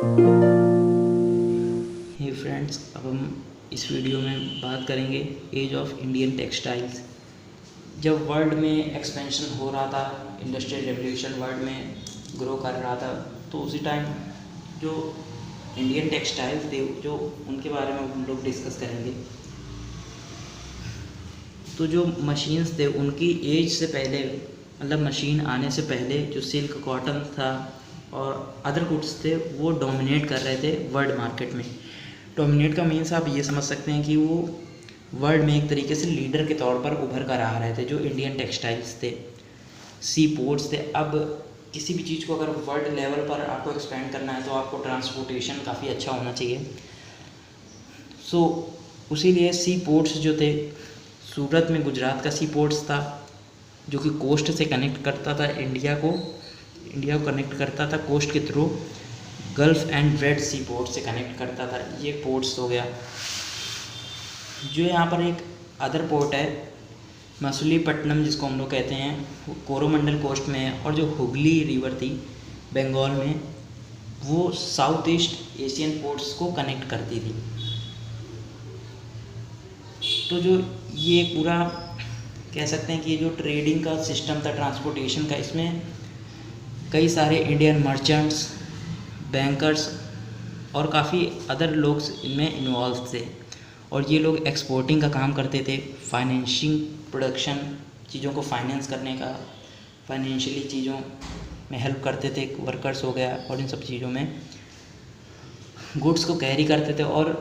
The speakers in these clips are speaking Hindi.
हे फ्रेंड्स, अब हम इस वीडियो में बात करेंगे एज ऑफ इंडियन टेक्सटाइल्स। जब वर्ल्ड में एक्सपेंशन हो रहा था, इंडस्ट्रियल रेवोल्यूशन वर्ल्ड में ग्रो कर रहा था, तो उसी टाइम जो इंडियन टेक्सटाइल्स थे, जो उनके बारे में हम लोग डिस्कस करेंगे। तो जो मशीन्स थे उनकी एज से पहले, मतलब मशीन आने से पहले जो सिल्क, कॉटन था और अदर गुड्स थे, वो डोमिनेट कर रहे थे वर्ल्ड मार्केट में। डोमिनेट का मीन्स आप ये समझ सकते हैं कि वो वर्ल्ड में एक तरीके से लीडर के तौर पर उभर कर आ रहे थे। जो इंडियन टेक्सटाइल्स थे, सी पोर्ट्स थे। अब किसी भी चीज़ को अगर वर्ल्ड लेवल पर आपको एक्सपेंड करना है तो आपको ट्रांसपोर्टेशन काफ़ी अच्छा होना चाहिए। सो उसी लिए सी पोर्ट्स जो थे, सूरत में गुजरात का सी पोर्ट्स था जो कि कोस्ट से कनेक्ट करता था इंडिया को कनेक्ट करता था कोस्ट के through. Gulf and red sea port से कनेक्ट करता था। ये पोर्ट्स हो गया। जो यहाँ पर एक अदर पोर्ट है मछलीपट्टनम, जिसको हम लोग कहते हैं, कोरोमंडल कोस्ट में है। और जो हुगली रिवर थी बंगाल में, वो साउथ ईस्ट एशियन पोर्ट्स को कनेक्ट करती थी। तो जो ये पूरा कह सकते हैं कि ये जो ट्रेडिंग का सिस्टम था, ट्रांसपोर्टेशन का, इसमें कई सारे इंडियन मर्चेंट्स, बैंकर्स और काफ़ी अदर लोग इनमें इन्वॉल्व थे। और ये लोग एक्सपोर्टिंग का काम करते थे, फाइनेंशिंग, प्रोडक्शन, चीज़ों को फाइनेंस करने का, फाइनेंशियली चीज़ों में हेल्प करते थे। वर्कर्स हो गया, और इन सब चीज़ों में गुड्स को कैरी करते थे और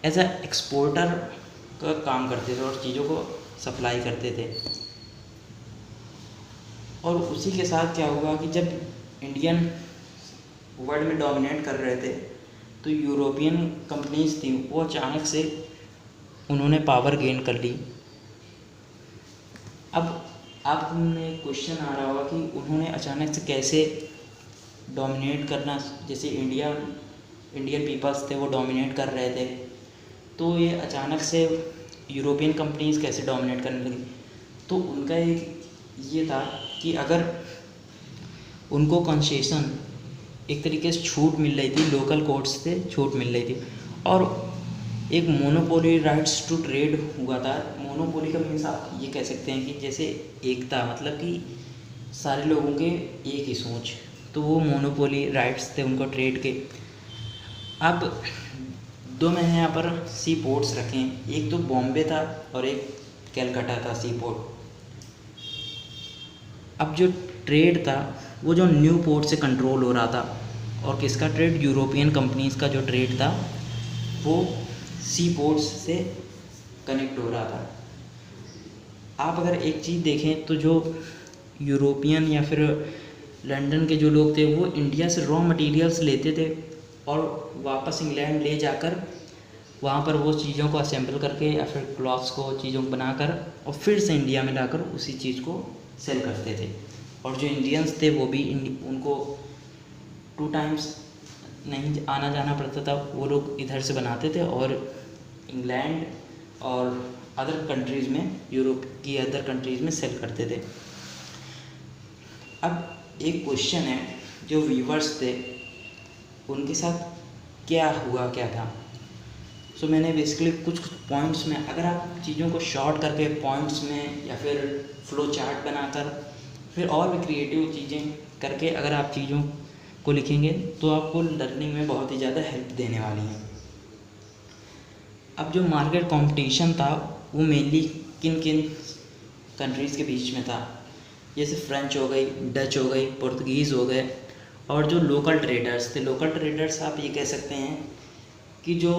एज अ एक्सपोर्टर का काम करते थे और चीज़ों को सप्लाई करते थे। और उसी के साथ क्या हुआ कि जब इंडियन वर्ल्ड में डोमिनेट कर रहे थे, तो यूरोपियन कंपनीज थी, वो अचानक से उन्होंने पावर गेन कर ली। अब आप में क्वेश्चन आ रहा होगा कि उन्होंने अचानक से कैसे डोमिनेट करना, जैसे इंडियन पीपल्स थे वो डोमिनेट कर रहे थे, तो ये अचानक से यूरोपियन कंपनीज कैसे डोमिनेट करने लगी। तो उनका एक ये था कि अगर उनको कंसेशन, एक तरीके से छूट मिल रही थी, लोकल कोर्ट्स से छूट मिल रही थी, और एक मोनोपोली राइट्स टू ट्रेड हुआ था। मोनोपोली का मीन्स आप ये कह सकते हैं कि जैसे एकता, मतलब कि सारे लोगों के एक ही सोच, तो वो मोनोपोली राइट्स थे उनको ट्रेड के। अब दो मैंने यहाँ पर सी पोर्ट्स रखे हैं, एक तो बॉम्बे था और एक कैलकाटा था सी पोर्ट। अब जो ट्रेड था वो जो न्यू पोर्ट से कंट्रोल हो रहा था, और किसका ट्रेड, यूरोपियन कंपनीज़ का जो ट्रेड था वो सी पोर्ट्स से कनेक्ट हो रहा था। आप अगर एक चीज़ देखें तो जो यूरोपियन या फिर लंदन के जो लोग थे, वो इंडिया से रॉ मटेरियल्स लेते थे और वापस इंग्लैंड ले जाकर वहाँ पर वो चीज़ों को असेंबल करके या फिर क्लॉथ्स को, चीज़ों को बनाकर और फिर से इंडिया में लाकर उसी चीज़ को सेल करते थे। और जो इंडियंस थे वो भी उनको 2 टाइम्स नहीं आना जाना पड़ता था, वो लोग इधर से बनाते थे और इंग्लैंड और अदर कंट्रीज़ में, यूरोप की अदर कंट्रीज़ में सेल करते थे। अब एक क्वेश्चन है, जो व्यूवर्स थे उनके साथ क्या हुआ, क्या था। सो मैंने बेसिकली कुछ पॉइंट्स में, अगर आप चीज़ों को शॉर्ट करके पॉइंट्स में या फिर फ्लो चार्ट बनाकर, फिर और भी क्रिएटिव चीज़ें करके अगर आप चीज़ों को लिखेंगे तो आपको लर्निंग में बहुत ही ज़्यादा हेल्प देने वाली हैं। अब जो मार्केट कंपटीशन था वो मेनली किन किन कंट्रीज़ के बीच में था, जैसे फ्रेंच हो गई, डच हो गई, पुर्तगीज़ हो गए, और जो लोकल ट्रेडर्स थे। लोकल ट्रेडर्स आप ये कह सकते हैं कि जो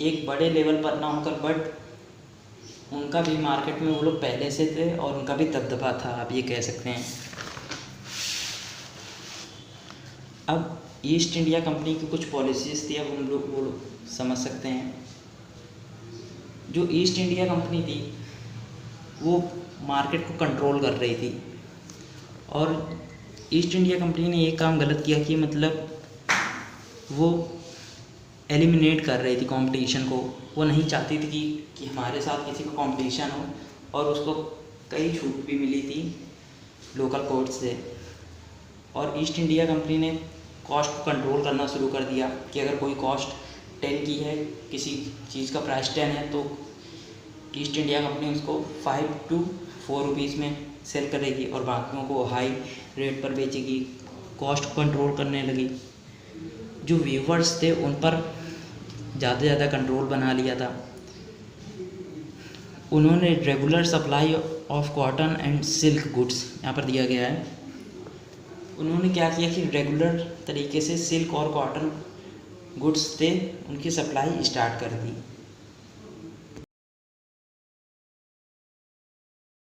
एक बड़े लेवल पर ना होकर, बट उनका भी मार्केट में वो लोग पहले से थे और उनका भी दबदबा था, आप ये कह सकते हैं। अब ईस्ट इंडिया कंपनी की कुछ पॉलिसीज़ थी, अब हम लोग वो समझ सकते हैं। जो ईस्ट इंडिया कंपनी थी वो मार्केट को कंट्रोल कर रही थी, और ईस्ट इंडिया कंपनी ने एक काम गलत किया कि मतलब वो एलिमिनेट कर रही थी कंपटीशन को। वो नहीं चाहती थी कि हमारे साथ किसी का कंपटीशन हो, और उसको कई छूट भी मिली थी लोकल कोर्ट से। और ईस्ट इंडिया कंपनी ने कॉस्ट को कंट्रोल करना शुरू कर दिया कि अगर कोई कॉस्ट 10 की है, किसी चीज़ का प्राइस 10 है, तो ईस्ट इंडिया कंपनी उसको 5 to 4 रुपीज़ में सेल करेगी और बाकियों को हाई रेट पर बेचेगी। कॉस्ट को कंट्रोल करने लगी। जो व्यूवर्स थे उन पर ज़्यादा से ज़्यादा कंट्रोल बना लिया था। उन्होंने regular supply of cotton and silk goods, यहाँ पर दिया गया है, उन्होंने क्या किया कि रेगुलर तरीके से सिल्क और कॉटन गुड्स थे उनकी सप्लाई स्टार्ट कर दी।